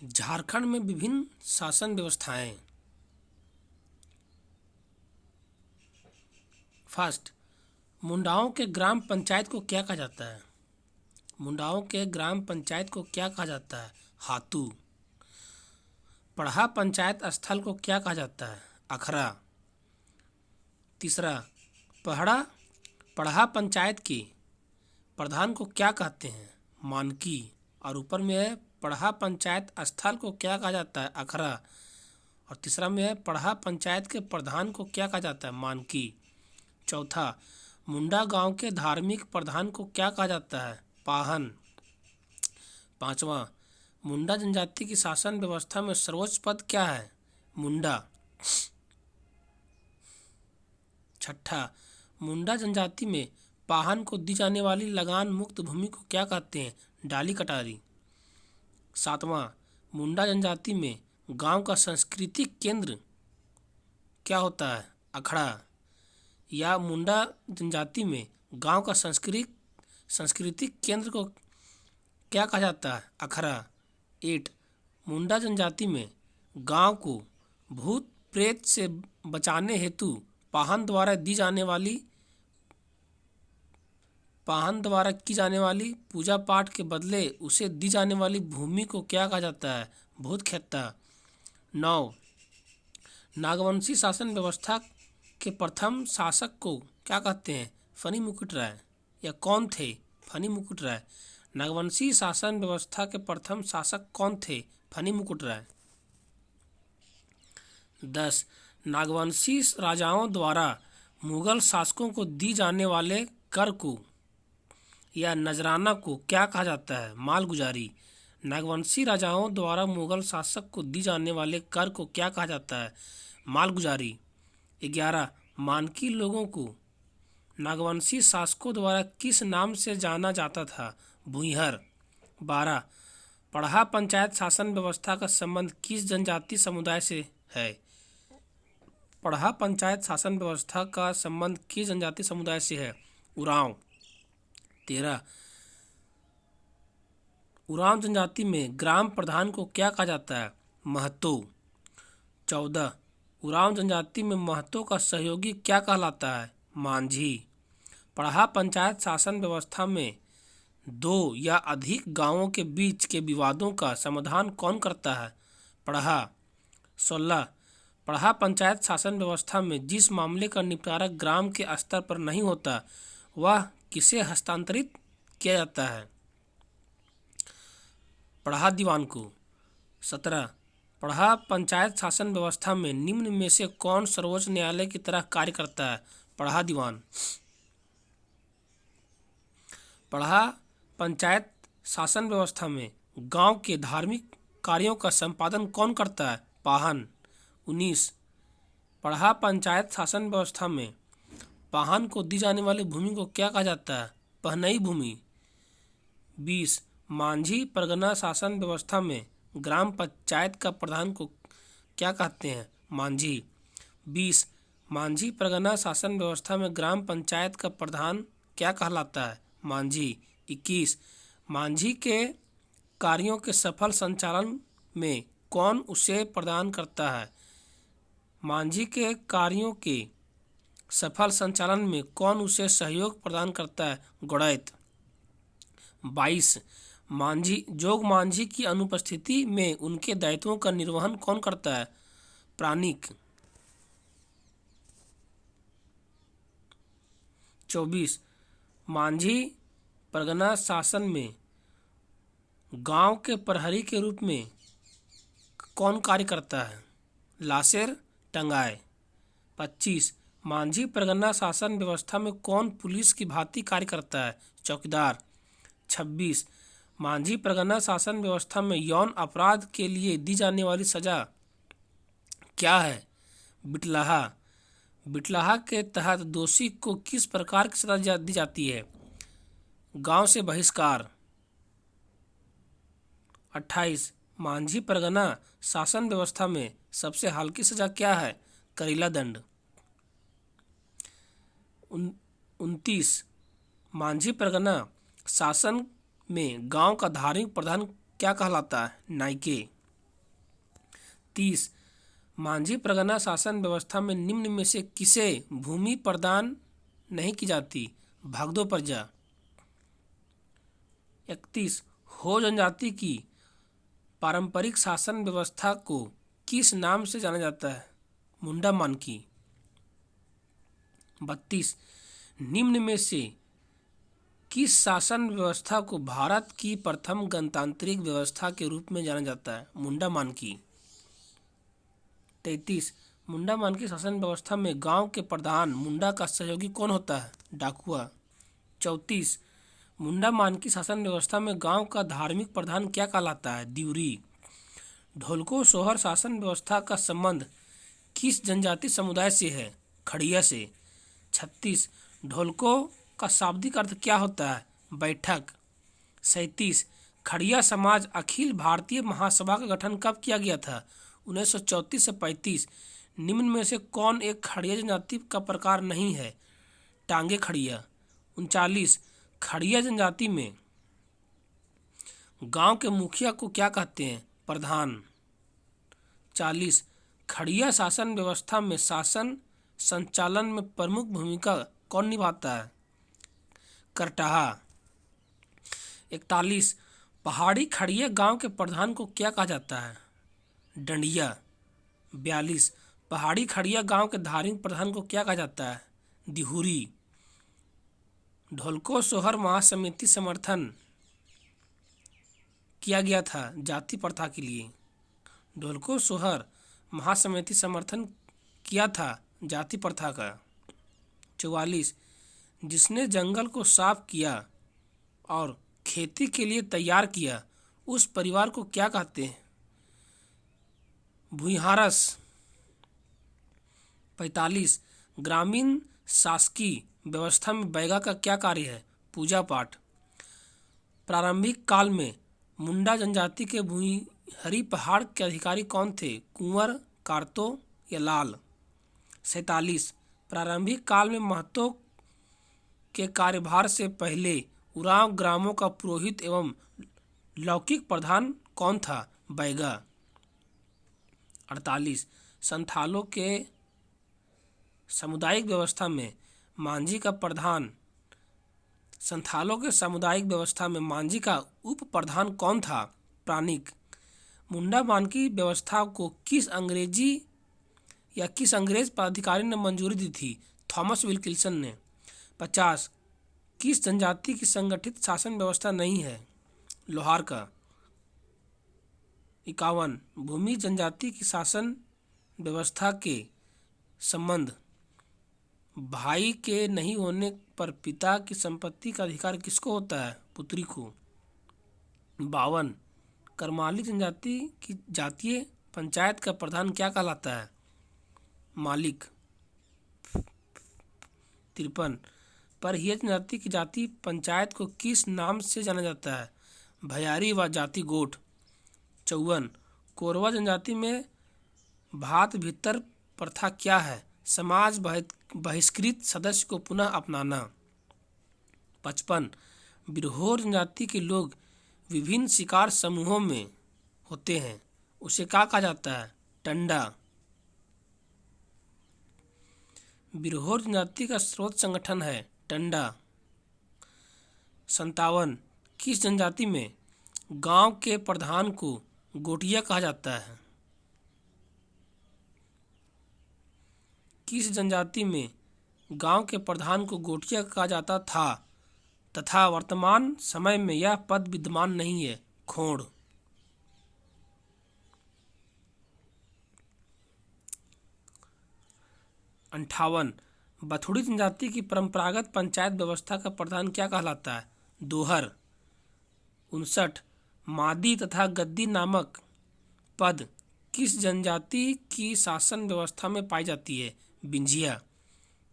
झारखंड में विभिन्न शासन व्यवस्थाएं। फर्स्ट, मुंडाओं के ग्राम पंचायत को क्या कहा जाता है? मुंडाओं के ग्राम पंचायत को क्या कहा जाता है? हातू। पढ़ा पंचायत स्थल को क्या कहा जाता है? अखरा। तीसरा, पढ़ा पंचायत के प्रधान को क्या कहते हैं? मानकी। और ऊपर में है पढ़ा पंचायत स्थल को क्या कहा जाता है? अखरा। और तीसरा में है पढ़ा पंचायत के प्रधान को क्या कहा जाता है? मानकी। चौथा, मुंडा गांव के धार्मिक प्रधान को क्या कहा जाता है? पाहन। पांचवा, मुंडा जनजाति की शासन व्यवस्था में सर्वोच्च पद क्या है? मुंडा। छठा, मुंडा जनजाति में पाहन को दी जाने वाली लगान मुक्त भूमि को क्या कहते हैं? डाली कटारी। सातवां, मुंडा जनजाति में गांव का सांस्कृतिक केंद्र क्या होता है? अखड़ा। या मुंडा जनजाति में गांव का सांस्कृतिक केंद्र को क्या कहा जाता है? अखरा। 8, मुंडा जनजाति में गांव को भूत प्रेत से बचाने हेतु पाहन द्वारा की जाने वाली पूजा पाठ के बदले उसे दी जाने वाली भूमि को क्या कहा जाता है? भूत खेत्ता। 9, नागवंशी शासन व्यवस्था के प्रथम शासक को क्या कहते हैं? फनी मुकुट राय। या कौन थे? फनी मुकुट राय। नागवंशी शासन व्यवस्था के प्रथम शासक कौन थे? फनी मुकुट राय। 10, नागवंशी राजाओं द्वारा मुगल शासकों को दी जाने वाले कर को या नजराना को क्या कहा जाता है? मालगुजारी। नागवंशी राजाओं द्वारा मुगल शासक को दी जाने वाले कर को क्या कहा जाता है? मालगुजारी। 11, मानकी लोगों को नागवंशी शासकों द्वारा किस नाम से जाना जाता था? भूइहर। 12, पढ़ा पंचायत शासन व्यवस्था का संबंध किस जनजाति समुदाय से है? पढ़ा पंचायत शासन व्यवस्था का संबंध किस जनजाति समुदाय से है? उरांव। 13, उरांव जनजाति में ग्राम प्रधान को क्या कहा जाता है? महतो। 14, उरांव जनजाति में महतो का सहयोगी क्या कहलाता है? मांझी। पढ़ा पंचायत शासन व्यवस्था में 2 या अधिक गांवों के बीच के विवादों का समाधान कौन करता है? पढ़ा। 16, पढ़ा पंचायत शासन व्यवस्था में जिस मामले का निपटारा ग्राम के स्तर पर नहीं होता वह किसे हस्तांतरित किया जाता है? पढ़ा दीवान को। 17, पढ़ा पंचायत शासन व्यवस्था में निम्न में से कौन सर्वोच्च न्यायालय की तरह कार्य करता है? पढ़ा दीवान। पढ़ा पंचायत शासन व्यवस्था में गांव के धार्मिक कार्यों का संपादन कौन करता है? पाहन। 19, पढ़ा पंचायत शासन व्यवस्था में पाहन को दी जाने वाली भूमि को क्या कहा जाता है? पहनई भूमि। 20, मांझी परगना शासन व्यवस्था में ग्राम पंचायत का प्रधान को क्या कहते हैं? मांझी। 20, मांझी परगना शासन व्यवस्था में ग्राम पंचायत का प्रधान क्या कहलाता है? मांझी। 21, मांझी के कार्यों के सफल संचालन में कौन उसे प्रदान करता है? मांझी के कार्यों के सफल संचालन में कौन उसे सहयोग प्रदान करता है? गोड़ैत। 22, जोग मांझी की अनुपस्थिति में उनके दायित्वों का निर्वहन कौन करता है? प्राणिक। 24, मांझी परगना शासन में गांव के प्रहरी के रूप में कौन कार्य करता है? लासेर टंगाए। 25, मांझी परगना शासन व्यवस्था में कौन पुलिस की भांति कार्य करता है? चौकीदार। 26, मांझी परगना शासन व्यवस्था में यौन अपराध के लिए दी जाने वाली सजा क्या है? बिटलाहा। बिटलाहा के तहत दोषी को किस प्रकार की सजा दी जाती है? गांव से बहिष्कार। 28, मांझी परगना शासन व्यवस्था में सबसे हल्की सजा क्या है? करीला दंड। 29, मांझी परगना शासन में गांव का धार्मिक प्रधान क्या कहलाता है? नायके। 30 मांझी परगना शासन व्यवस्था में निम्न में से किसे भूमि प्रदान नहीं की जाती? भागदो प्रजा। 31 हो जनजाति की पारंपरिक शासन व्यवस्था को किस नाम से जाना जाता है? मुंडा मानकी। 32 निम्न में से किस शासन व्यवस्था को भारत की प्रथम गणतांत्रिक व्यवस्था के रूप में जाना जाता है? मुंडा मानकी। 33 मुंडा मानकी शासन व्यवस्था में गांव के प्रधान मुंडा का सहयोगी कौन होता है? डाकुआ। 34 मुंडा मानकी शासन व्यवस्था में गांव का धार्मिक प्रधान क्या कहलाता है? दिउरी। ढोलको सोहर शासन व्यवस्था का संबंध किस जनजाति समुदाय से है? खड़िया से। 36 ढोलको का शाब्दिक अर्थ क्या होता है? बैठक। 37 खड़िया समाज अखिल भारतीय महासभा का गठन कब किया गया था? 1934 से 35 निम्न में से कौन एक खड़िया जनजाति का प्रकार नहीं है? टांगे खड़िया। 39 खड़िया जनजाति में गांव के मुखिया को क्या कहते हैं? प्रधान। 40 खड़िया शासन व्यवस्था में शासन संचालन में प्रमुख भूमिका कौन निभाता है? करटाहा। 41 पहाड़ी खड़िया गांव के प्रधान को क्या कहा जाता है? डंडिया। 42 पहाड़ी खड़िया गांव के धार्मिक प्रधान को क्या कहा जाता है? दिहुरी। ढोलको सोहर महासमिति समर्थन किया गया था जाति प्रथा के लिए। ढोलको सोहर महासमिति समर्थन किया था जाति प्रथा का। 44 जिसने जंगल को साफ किया और खेती के लिए तैयार किया उस परिवार को क्या कहते हैं? भूइहारस। 45 ग्रामीण शासकीय व्यवस्था में बैगा का क्या कार्य है? पूजा पाठ। प्रारंभिक काल में मुंडा जनजाति के भूइहरी पहाड़ के अधिकारी कौन थे? कुंवर, कार्तो या लाल। 47 प्रारंभिक काल में महतो के कार्यभार से पहले उरांव ग्रामों का पुरोहित एवं लौकिक प्रधान कौन था? बैगा। 48 संथालों के सामुदायिक व्यवस्था में मांझी का प्रधान संथालों के सामुदायिक व्यवस्था में मांझी का उप प्रधान कौन था? प्राणिक। मुंडा मानकी व्यवस्था को किस अंग्रेज पदाधिकारी ने मंजूरी दी थी? थॉमस विल्किंसन ने। 50 किस जनजाति की संगठित शासन व्यवस्था नहीं है? लोहार का। 51 भूमि जनजाति की शासन व्यवस्था के संबंध भाई के नहीं होने पर पिता की संपत्ति का अधिकार किसको होता है? पुत्री को। 52 करमाली जनजाति की जातीय पंचायत का प्रधान क्या कहलाता है? मालिक। 53 परहिया जनजाति की जाति पंचायत को किस नाम से जाना जाता है? भयारी व जाति गोठ। 54 कोरवा जनजाति में भात भीतर प्रथा क्या है? समाज बहिष्कृत सदस्य को पुनः अपनाना। 55 बिरहोर जनजाति के लोग विभिन्न शिकार समूहों में होते हैं, उसे क्या कहा जाता है? टंडा। बिरहोर जनजाति का स्रोत संगठन है टंडा। 57 किस जनजाति में गांव के प्रधान को गोटिया कहा जाता है? किस जनजाति में गांव के प्रधान को गोटिया कहा जाता था तथा वर्तमान समय में यह पद विद्यमान नहीं है? खोड़। 58 बथुड़ी जनजाति की परंपरागत पंचायत व्यवस्था का प्रधान क्या कहलाता है? दोहर। 59 मादी तथा गद्दी नामक पद किस जनजाति की शासन व्यवस्था में पाई जाती है? बिंझिया।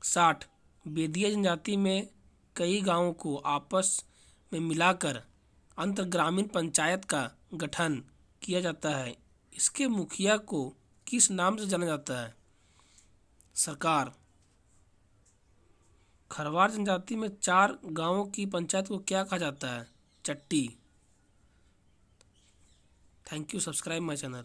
60 बेदिया जनजाति में कई गांवों को आपस में मिलाकर अंतर ग्रामीण पंचायत का गठन किया जाता है, इसके मुखिया को किस नाम से जाना जाता है? सरकार। खरवार जनजाति में 4 गांवों की पंचायत को क्या कहा जाता है? चट्टी। Thank you. Subscribe my channel.